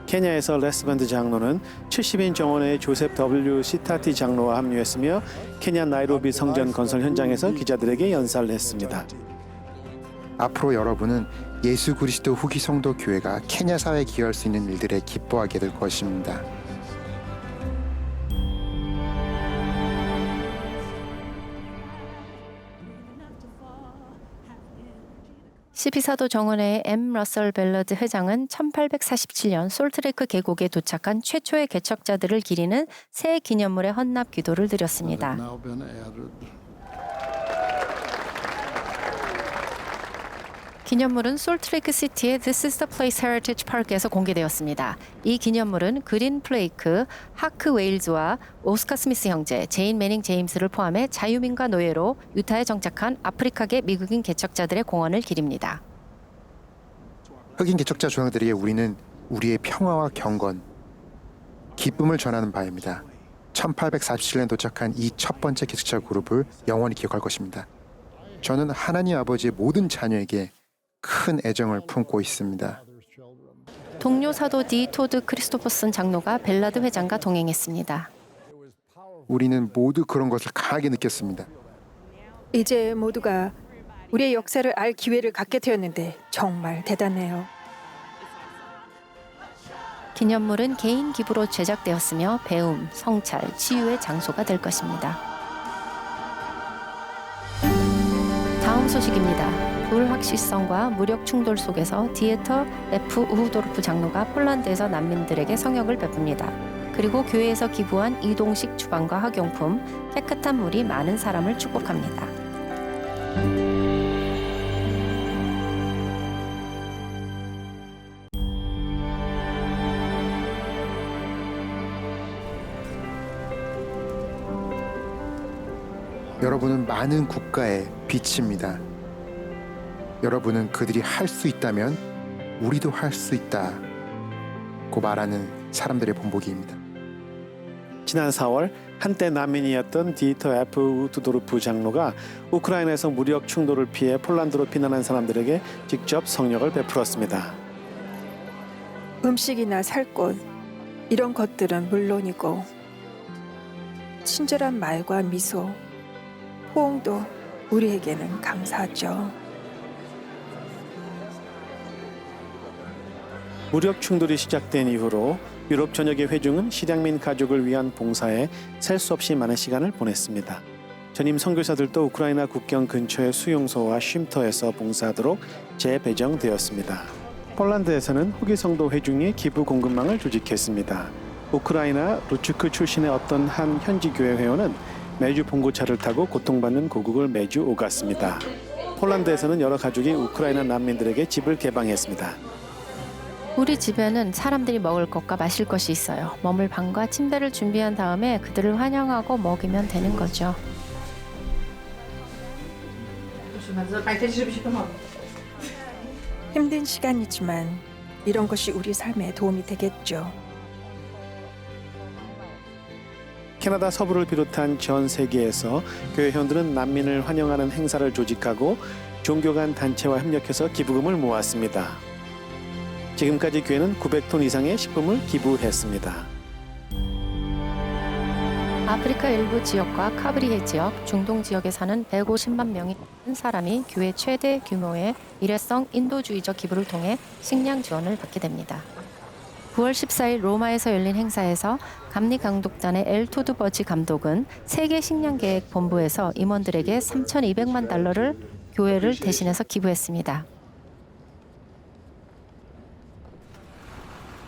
[SPEAKER 1] 케냐에서 레스밴드 장로는 70인 정원의 조셉 W. 시타티 장로와 합류했으며 케냐 나이로비 성전 건설 현장에서 기자들에게 연설을 했습니다.
[SPEAKER 3] 앞으로 여러분은 예수 그리스도 후기 성도 교회가 케냐 사회에 기여할 수 있는 일들에 기뻐하게 될 것입니다.
[SPEAKER 2] 12사도 정원회의 M. 러셀 벨러드 회장은 1847년 솔트레이크 계곡에 도착한 최초의 개척자들을 기리는 새 기념물의 헌납 기도를 드렸습니다. 기념물은 솔트레이크 시티의 This is the Place Heritage Park에서 공개되었습니다. 이 기념물은 그린 플레이크, 하크 웨일즈와 오스카 스미스 형제, 제인 매닝 제임스를 포함해 자유민과 노예로 유타에 정착한 아프리카계 미국인 개척자들의 공헌을 기립니다.
[SPEAKER 3] 흑인 개척자 조상들에게 우리는 우리의 평화와 경건, 기쁨을 전하는 바입니다. 1847년 도착한 이 첫 번째 개척자 그룹을 영원히 기억할 것입니다. 저는 하나님 아버지의 모든 자녀에게 큰 애정을 품고 있습니다.
[SPEAKER 2] 동료 사도 디 토드 크리스토퍼슨 장로가 벨라드 회장과 동행했습니다.
[SPEAKER 3] 우리는 모두 그런 것을 강하게 느꼈습니다.
[SPEAKER 4] 이제 모두가 우리의 역사를 알 기회를 갖게 되었는데 정말 대단해요.
[SPEAKER 2] 기념물은 개인 기부로 제작되었으며 배움, 성찰, 치유의 장소가 될 것입니다. 다음 소식입니다. 불확실성과 무력 충돌 속에서 디에터 F. 우후도르프 장로가 폴란드에서 난민들에게 성역을 베풉니다. 그리고 교회에서 기부한 이동식 주방과 학용품, 깨끗한 물이 많은 사람을 축복합니다.
[SPEAKER 3] 여러분은 많은 국가의 빛입니다. 여러분은 그들이 할 수 있다면 우리도 할 수 있다고 말하는 사람들의 본보기입니다.
[SPEAKER 1] 지난 4월 한때 난민이었던 디에터 F. 우후도르프 장로가 우크라이나에서 무력 충돌을 피해 폴란드로 피난한 사람들에게 직접 성역을 베풀었습니다.
[SPEAKER 4] 음식이나 살 곳, 이런 것들은 물론이고 친절한 말과 미소, 호응도 우리에게는 감사하죠.
[SPEAKER 1] 무력 충돌이 시작된 이후로 유럽 전역의 회중은 실향민 가족을 위한 봉사에 셀 수 없이 많은 시간을 보냈습니다. 전임 선교사들도 우크라이나 국경 근처의 수용소와 쉼터에서 봉사하도록 재배정되었습니다. 폴란드에서는 후기 성도 회중이 기부 공급망을 조직했습니다. 우크라이나 루츠크 출신의 어떤 한 현지 교회 회원은 매주 봉고차를 타고 고통받는 고국을 매주 오갔습니다. 폴란드에서는 여러 가족이 우크라이나 난민들에게 집을 개방했습니다.
[SPEAKER 2] 우리 집에는 사람들이 먹을 것과 마실 것이 있어요. 머물 방과 침대를 준비한 다음에 그들을 환영하고 먹이면 되는 거죠.
[SPEAKER 4] 힘든 시간이지만 이런 것이 우리 삶에 도움이 되겠죠.
[SPEAKER 1] 캐나다 서부를 비롯한 전 세계에서 교회 회원들은 난민을 환영하는 행사를 조직하고 종교 간 단체와 협력해서 기부금을 모았습니다. 지금까지 교회는 900톤 이상의 식품을 기부했습니다.
[SPEAKER 2] 아프리카 일부 지역과 카브리해 지역, 중동 지역에 사는 150만 명의 사람이 교회 최대 규모의 일회성 인도주의적 기부를 통해 식량 지원을 받게 됩니다. 9월 14일 로마에서 열린 행사에서 감리 강독단의 엘토드 버지 감독은 세계 식량계획 본부에서 임원들에게 3,200만 달러를 교회를 대신해서 기부했습니다.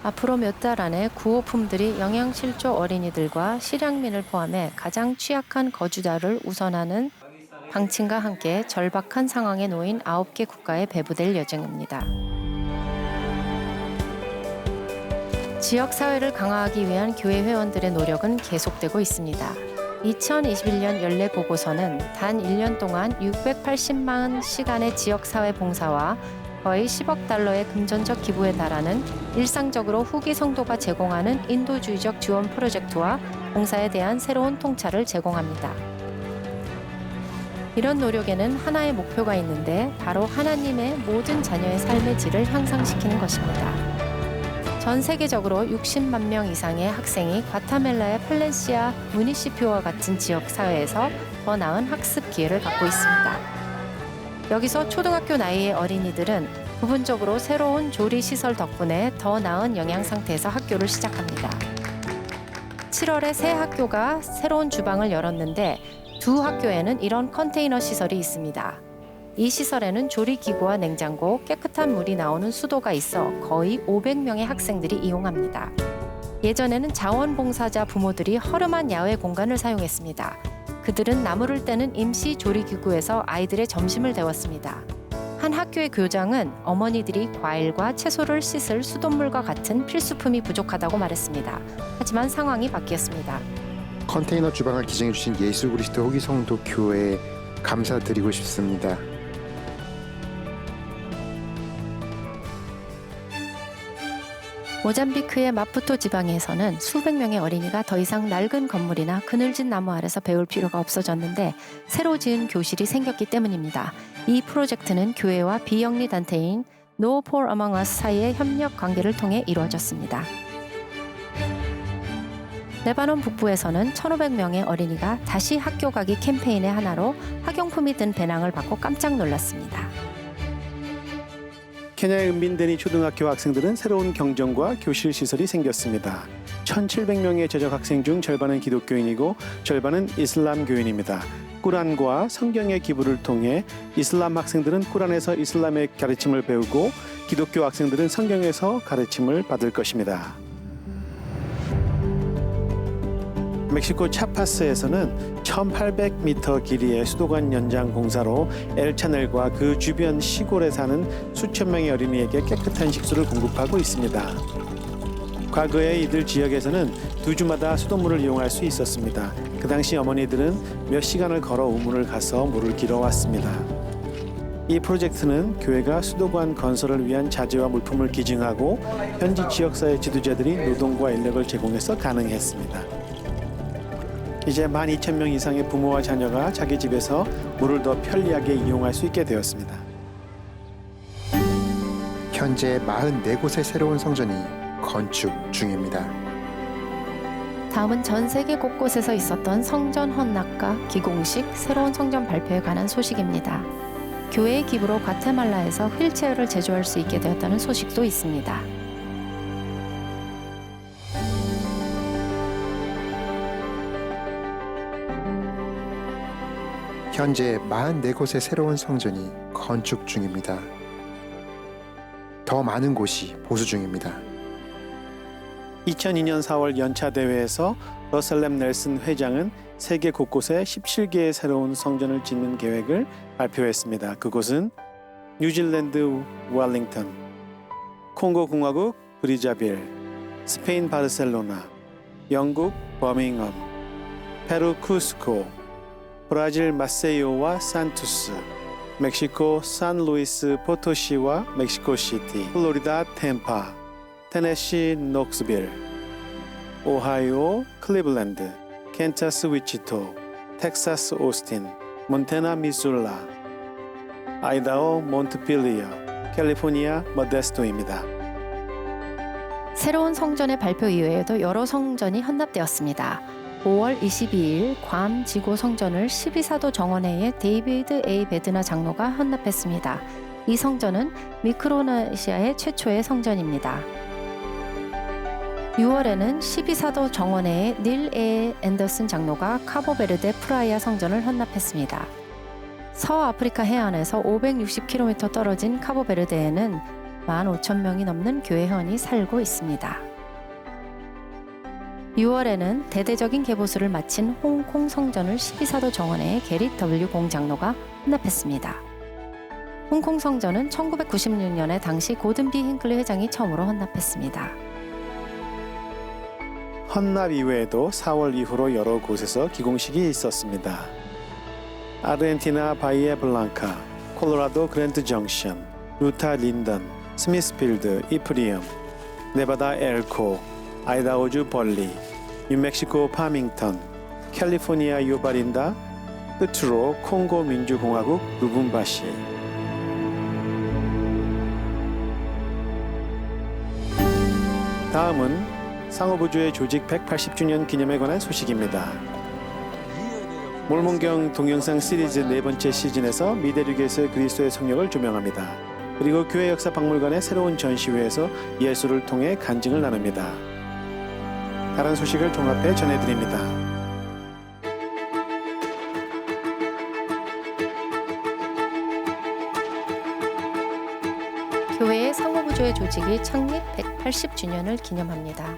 [SPEAKER 2] 앞으로 몇 달 안에 구호품들이 영양실조 어린이들과 실향민을 포함해 가장 취약한 거주자를 우선하는 방침과 함께 절박한 상황에 놓인 9개 국가에 배부될 예정입니다. 지역 사회를 강화하기 위한 교회 회원들의 노력은 계속되고 있습니다. 2021년 연례 보고서는 단 1년 동안 680만 시간의 지역 사회 봉사와 거의 10억 달러의 금전적 기부에 달하는 일상적으로 후기 성도가 제공하는 인도주의적 지원 프로젝트와 봉사에 대한 새로운 통찰을 제공합니다. 이런 노력에는 하나의 목표가 있는데 바로 하나님의 모든 자녀의 삶의 질을 향상시키는 것입니다. 전 세계적으로 60만 명 이상의 학생이 과타멜라의 팔렌시아 무니시피오와 같은 지역 사회에서 더 나은 학습 기회를 갖고 있습니다. 여기서 초등학교 나이의 어린이들은 부분적으로 새로운 조리 시설 덕분에 더 나은 영양 상태에서 학교를 시작합니다. 7월에 새 학교가 새로운 주방을 열었는데 두 학교에는 이런 컨테이너 시설이 있습니다. 이 시설에는 조리기구와 냉장고, 깨끗한 물이 나오는 수도가 있어 거의 500명의 학생들이 이용합니다. 예전에는 자원봉사자 부모들이 허름한 야외 공간을 사용했습니다. 그들은 나무를 떼는 임시 조리기구에서 아이들의 점심을 데웠습니다. 한 학교의 교장은 어머니들이 과일과 채소를 씻을 수돗물과 같은 필수품이 부족하다고 말했습니다. 하지만 상황이 바뀌었습니다.
[SPEAKER 3] 컨테이너 주방을 기증해 주신 예수 그리스도 후기 성도 교회에 감사드리고 싶습니다.
[SPEAKER 2] 모잠비크의 마푸토 지방에서는 수백 명의 어린이가 더 이상 낡은 건물이나 그늘진 나무 아래서 배울 필요가 없어졌는데 새로 지은 교실이 생겼기 때문입니다. 이 프로젝트는 교회와 비영리 단체인 No Poor Among Us 사이의 협력 관계를 통해 이루어졌습니다. 레바논 북부에서는 1,500명의 어린이가 다시 학교 가기 캠페인의 하나로 학용품이 든 배낭을 받고 깜짝 놀랐습니다.
[SPEAKER 1] 케냐의 은빈데니 초등학교 학생들은 새로운 경정과 교실 시설이 생겼습니다. 1,700명의 재적 학생 중 절반은 기독교인이고 절반은 이슬람 교인입니다. 꾸란과 성경의 기부를 통해 이슬람 학생들은 꾸란에서 이슬람의 가르침을 배우고 기독교 학생들은 성경에서 가르침을 받을 것입니다. 멕시코 차파스에서는 1,800m 길이의 수도관 연장 공사로 엘차넬과 그 주변 시골에 사는 수천 명의 어린이에게 깨끗한 식수를 공급하고 있습니다. 과거에 이들 지역에서는 2주마다 수돗물을 이용할 수 있었습니다. 그 당시 어머니들은 몇 시간을 걸어 우물을 가서 물을 길어왔습니다. 이 프로젝트는 교회가 수도관 건설을 위한 자재와 물품을 기증하고 현지 지역사회 지도자들이 노동과 인력을 제공해서 가능했습니다. 이제 12,000명 이상의 부모와 자녀가 자기 집에서 물을 더 편리하게 이용할 수 있게 되었습니다.
[SPEAKER 3] 현재 44곳의 새로운 성전이 건축 중입니다.
[SPEAKER 2] 다음은 전 세계 곳곳에서 있었던 성전 헌납과 기공식 새로운 성전 발표에 관한 소식입니다. 교회의 기부로 과테말라에서 휠체어를 제조할 수 있게 되었다는 소식도 있습니다.
[SPEAKER 3] 현재 44곳의 새로운 성전이 건축 중입니다. 더 많은 곳이 보수 중입니다.
[SPEAKER 1] 2002년 4월 연차 대회에서 러셀렘 넬슨 회장은 세계 곳곳에 17개의 새로운 성전을 짓는 계획을 발표했습니다. 그곳은 뉴질랜드 웰링턴, 콩고 공화국 브리자빌, 스페인 바르셀로나, 영국 버밍엄, 페루 쿠스코, 브라질 마세이오와 산투스, 멕시코 산루이스 포토시와 멕시코시티, 플로리다 템파, 테네시 녹스빌, 오하이오 클리블랜드, 캔자스 위치토, 텍사스 오스틴, 몬테나 미술라, 아이다호 몬트필리어, 캘리포니아 모데스토입니다.
[SPEAKER 2] 새로운 성전의 발표 이외에도 여러 성전이 헌납되었습니다. 5월 22일 괌 지고 성전을 12사도 정원회의 데이비드 A. 베드나 장로가 헌납했습니다. 이 성전은 미크로네시아의 최초의 성전입니다. 6월에는 12사도 정원회의 닐 A. 앤더슨 장로가 카보베르데 프라이아 성전을 헌납했습니다. 서아프리카 해안에서 560km 떨어진 카보베르데에는 15,000명이 넘는 교회원이 살고 있습니다. 6월에는 대대적인 개보수를 마친 홍콩 성전을 12사도 정원회의 게릿 W. 공 장로가 헌납했습니다. 홍콩 성전은 1996년에 당시 고든 B. 힌클리 회장이 처음으로 헌납했습니다.
[SPEAKER 1] 헌납 이외에도 4월 이후로 여러 곳에서 기공식이 있었습니다. 아르헨티나 바이에 블랑카, 콜로라도 그랜드 정션, 루타 린던, 스미스필드, 이프리엄, 네바다 엘코, 아이다호주 벌리, 뉴멕시코 파밍턴, 캘리포니아 유바린다, 끝으로 콩고 민주공화국 루붐바시. 다음은 상호부주의 조직 180주년 기념에 관한 소식입니다. 몰몬경 동영상 시리즈 4번째 시즌에서 미대륙에서 그리스도의 성령을 조명합니다. 그리고 교회 역사 박물관의 새로운 전시회에서 예술을 통해 간증을 나눕니다. 다른 소식을 종합해 전해드립니다.
[SPEAKER 2] 교회의 상호부조의 조직이 창립 180주년을 기념합니다.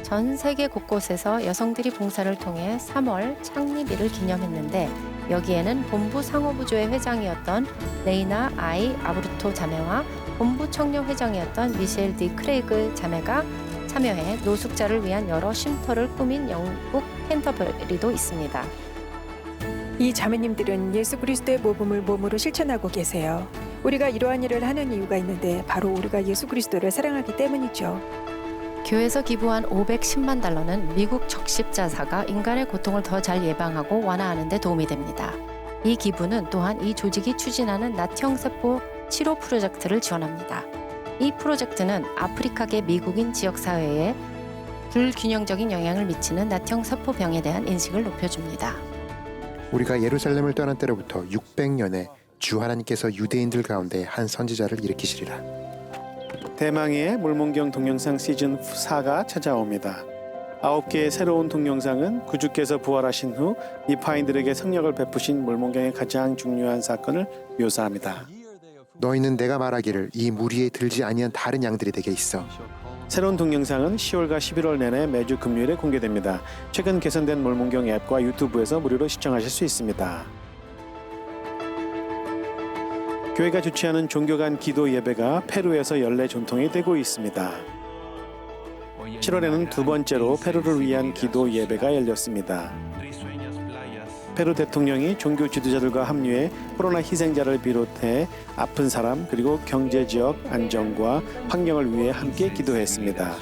[SPEAKER 2] 전 세계 곳곳에서 여성들이 봉사를 통해 3월 창립일을 기념했는데 여기에는 본부 상호부조의 회장이었던 레이나 아이 아브루토 자매와 본부 청년 회장이었던 미셸 디 크레이그 자매가 참여해 노숙자를 위한 여러 쉼터를 꾸민 영국 캔터버리도 있습니다.
[SPEAKER 4] 이 자매님들은 예수 그리스도의 모범을 몸으로 실천하고 계세요. 우리가 이러한 일을 하는 이유가 있는데 바로 우리가 예수 그리스도를 사랑하기 때문이죠.
[SPEAKER 2] 교회에서 기부한 510만 달러는 미국 적십자사가 인간의 고통을 더 잘 예방하고 완화하는 데 도움이 됩니다. 이 기부는 또한 이 조직이 추진하는 낫형세포 치료 프로젝트를 지원합니다. 이 프로젝트는 아프리카계 미국인 지역사회에 불균형적인 영향을 미치는 낫형세포병에 대한 인식을 높여줍니다.
[SPEAKER 3] 우리가 예루살렘을 떠난 때로부터 600년에 주 하나님께서 유대인들 가운데 한 선지자를 일으키시리라.
[SPEAKER 1] 대망의 몰몬경 동영상 시즌 4가 찾아옵니다. 9개의 새로운 동영상은 구주께서 부활하신 후 이파인들에게 성령을 베푸신 몰몬경의 가장 중요한 사건을 묘사합니다.
[SPEAKER 3] 너희는 내가 말하기를 이 무리에 들지 아니한 다른 양들이 내게 있어.
[SPEAKER 1] 새로운 동영상은 10월과 11월 내내 매주 금요일에 공개됩니다. 최근 개선된 몰몬경 앱과 유튜브에서 무료로 시청하실 수 있습니다. 교회가 주최하는 종교 간 기도 예배가 페루에서 연례 전통이 되고 있습니다. 7월에는 두 번째로 페루를 위한 기도 예배가 열렸습니다. 페루 대통령이 종교 지도자들과 합류해 코로나 희생자를 비롯해 아픈 사람 그리고 경제지역 안정과 환경을 위해 함께 기도했습니다.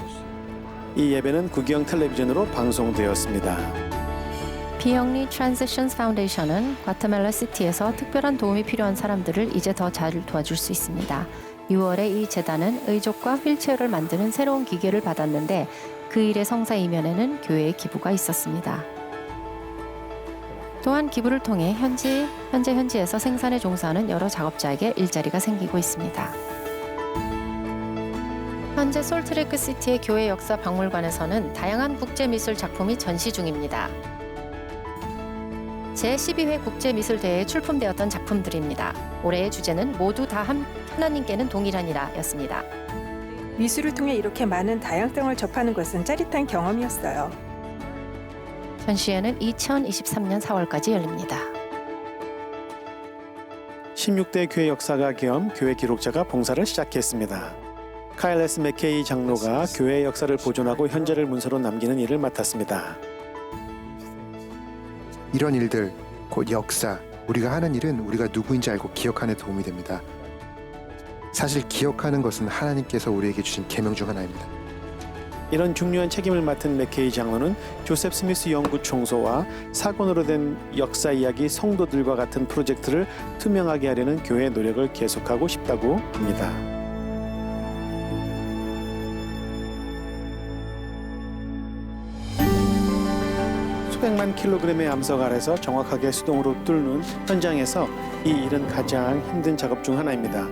[SPEAKER 1] 이 예배는 국영 텔레비전으로 방송되었습니다.
[SPEAKER 2] 비영리 트랜지션스 파운데이션은 과테말라 시티에서 특별한 도움이 필요한 사람들을 이제 더 잘 도와줄 수 있습니다. 6월에 이 재단은 의족과 휠체어를 만드는 새로운 기계를 받았는데 그 일의 성사 이면에는 교회의 기부가 있었습니다. 또한 기부를 통해 현지에서 생산에 종사하는 여러 작업자에게 일자리가 생기고 있습니다. 현재 솔트레이크 시티의 교회 역사 박물관에서는 다양한 국제미술 작품이 전시 중입니다. 제12회 국제미술대회에 출품되었던 작품들입니다. 올해의 주제는 모두 다 하나님께는 동일하니라 였습니다.
[SPEAKER 4] 미술을 통해 이렇게 많은 다양성을 접하는 것은 짜릿한 경험이었어요.
[SPEAKER 2] 전시회는 2023년 4월까지 열립니다.
[SPEAKER 1] 16대 교회 역사가 겸 교회 기록자가 봉사를 시작했습니다. 카일 S. 맥케이 장로가 교회의 역사를 보존하고 현재를 문서로 남기는 일을 맡았습니다.
[SPEAKER 3] 이런 일들, 곧 역사, 우리가 하는 일은 우리가 누구인지 알고 기억하는 데 도움이 됩니다. 사실 기억하는 것은 하나님께서 우리에게 주신 계명 중 하나입니다.
[SPEAKER 1] 이런 중요한 책임을 맡은 맥케이 장로는 조셉 스미스 연구 총소와 사건으로 된 역사 이야기 성도들과 같은 프로젝트를 투명하게 하려는 교회의 노력을 계속하고 싶다고 합니다. 수백만 킬로그램의 암석 아래서 정확하게 수동으로 뚫는 현장에서 이 일은 가장 힘든 작업 중 하나입니다.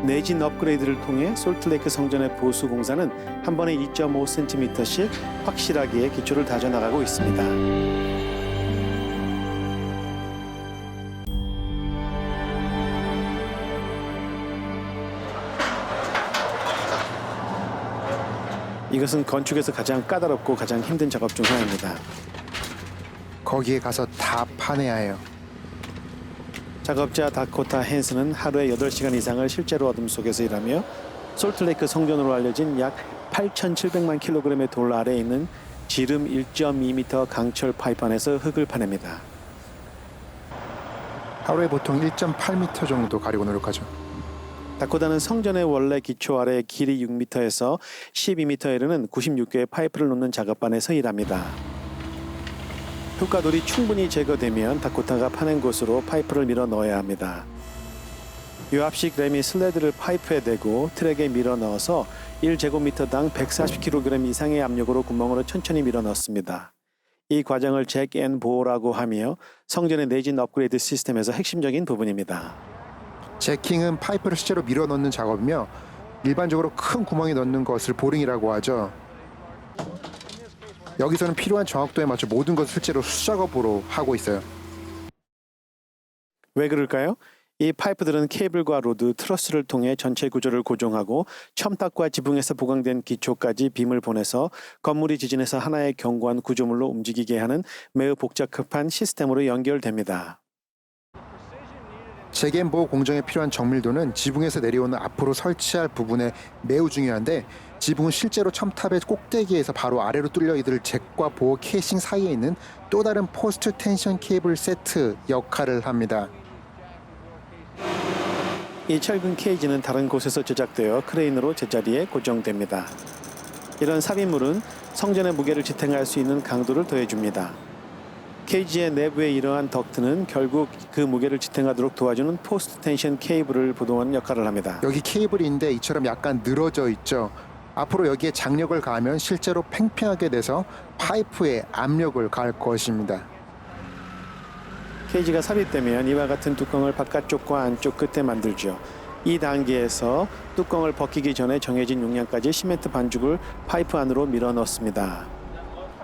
[SPEAKER 1] 내진 업그레이드를 통해 솔트레이크 성전의 보수 공사는 한 번에 2.5cm씩 확실하게 기초를 다져나가고 있습니다. 이것은 건축에서 가장 까다롭고 가장 힘든 작업 중 하나입니다.
[SPEAKER 3] 거기에 가서 다 파내야 해요.
[SPEAKER 1] 작업자 다코타 헨스는 하루에 8시간 이상을 실제로 어둠 속에서 일하며 솔트레이크 성전으로 알려진 약 8,700만 킬로그램의 돌 아래에 있는 지름 1.2m 강철 파이프 안에서 흙을 파냅니다.
[SPEAKER 3] 하루에 보통 1.8m 정도 가리고 노력하죠.
[SPEAKER 1] 다코타는 성전의 원래 기초 아래 길이 6m에서 12m에 이르는 96개의 파이프를 놓는 작업반에서 일합니다. 흙과돌이 충분히 제거되면 다코타가 파낸 곳으로 파이프를 밀어 넣어야 합니다. 유압식 레미 슬레드를 파이프에 대고 트랙에 밀어 넣어서 1제곱미터당 140kg 이상의 압력으로 구멍으로 천천히 밀어 넣습니다. 이 과정을 잭 앤 보라고 하며 성전의 내진 업그레이드 시스템에서 핵심적인 부분입니다.
[SPEAKER 3] 제킹은 파이프를 실제로 밀어 넣는 작업이며 일반적으로 큰 구멍에 넣는 것을 보링이라고 하죠. 여기서는 필요한 정확도에 맞춰 모든 것을 실제로 수작업으로 하고 있어요.
[SPEAKER 1] 왜 그럴까요? 이 파이프들은 케이블과 로드, 트러스를 통해 전체 구조를 고정하고 첨탑과 지붕에서 보강된 기초까지 빔을 보내서 건물이 지진해서 하나의 견고한 구조물로 움직이게 하는 매우 복잡한 시스템으로 연결됩니다.
[SPEAKER 3] 재개보호 공정에 필요한 정밀도는 지붕에서 내려오는 앞으로 설치할 부분에 매우 중요한데 지붕은 실제로 첨탑의 꼭대기에서 바로 아래로 뚫려 이들 잭과 보호 캐싱 사이에 있는 또 다른 포스트 텐션 케이블 세트 역할을 합니다.
[SPEAKER 1] 이 철근 케이지는 다른 곳에서 제작되어 크레인으로 제자리에 고정됩니다. 이런 삽입물은 성전의 무게를 지탱할 수 있는 강도를 더해줍니다. 케이지의 내부의 이러한 덕트는 결국 그 무게를 지탱하도록 도와주는 포스트 텐션 케이블을 보동하는 역할을 합니다.
[SPEAKER 3] 여기 케이블이 있는데 이처럼 약간 늘어져 있죠. 앞으로 여기에 장력을 가하면 실제로 팽팽하게 돼서 파이프에 압력을 가할 것입니다.
[SPEAKER 1] 케이지가 삽입되면 이와 같은 뚜껑을 바깥쪽과 안쪽 끝에 만들죠. 이 단계에서 뚜껑을 벗기기 전에 정해진 용량까지 시멘트 반죽을 파이프 안으로 밀어 넣습니다.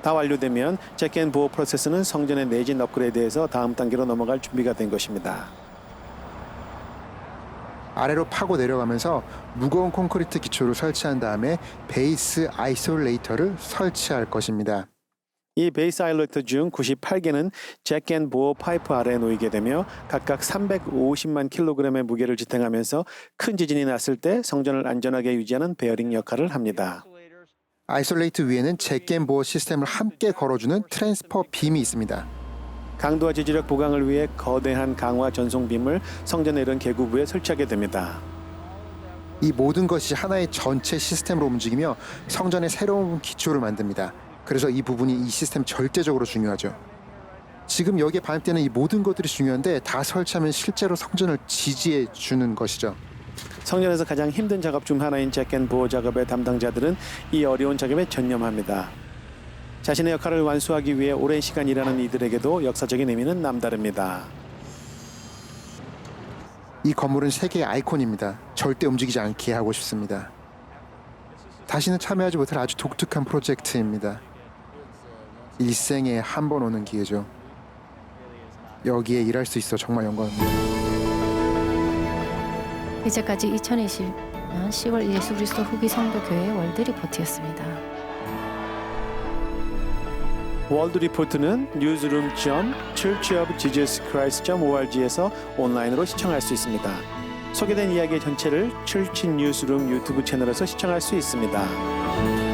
[SPEAKER 1] 다 완료되면 잭앤 보호 프로세스는 성전의 내진 업그레이드에서 다음 단계로 넘어갈 준비가 된 것입니다.
[SPEAKER 3] 아래로 파고 내려가면서 무거운 콘크리트 기초를 설치한 다음에 베이스 아이솔레이터를 설치할 것입니다.
[SPEAKER 1] 이 베이스 아이솔레이터 중 98개는 잭앤 보호 파이프 아래에 놓이게 되며 각각 350만 킬로그램의 무게를 지탱하면서 큰 지진이 났을 때 성전을 안전하게 유지하는 베어링 역할을 합니다.
[SPEAKER 3] 아이솔레이트 위에는 잭앤 보호 시스템을 함께 걸어주는 트랜스퍼 빔이 있습니다.
[SPEAKER 1] 강도와 지지력 보강을 위해 거대한 강화 전송빔을 성전의 이런 계구부에 설치하게 됩니다.
[SPEAKER 3] 이 모든 것이 하나의 전체 시스템으로 움직이며 성전의 새로운 기초를 만듭니다. 그래서 이 부분이 이 시스템 절대적으로 중요하죠. 지금 여기에 반입되는 이 모든 것들이 중요한데 다 설치하면 실제로 성전을 지지해 주는 것이죠.
[SPEAKER 1] 성전에서 가장 힘든 작업 중 하나인 잭앤 보호 작업의 담당자들은 이 어려운 작업에 전념합니다. 자신의 역할을 완수하기 위해 오랜 시간 일하는 이들에게도 역사적인 의미는 남다릅니다.
[SPEAKER 3] 이 건물은 세계의 아이콘입니다. 절대 움직이지 않게 하고 싶습니다. 다시는 참여하지 못할 아주 독특한 프로젝트입니다. 일생에 한 번 오는 기회죠. 여기에 일할 수 있어 정말 영광입니다.
[SPEAKER 2] 이제까지 2020년 10월 예수 그리스도 후기 성도교회 월드 리포트였습니다.
[SPEAKER 1] 월드 리포트는 newsroom.churchofjesuschrist.org에서 온라인으로 시청할 수 있습니다. 소개된 이야기의 전체를 Church Newsroom 유튜브 채널에서 시청할 수 있습니다.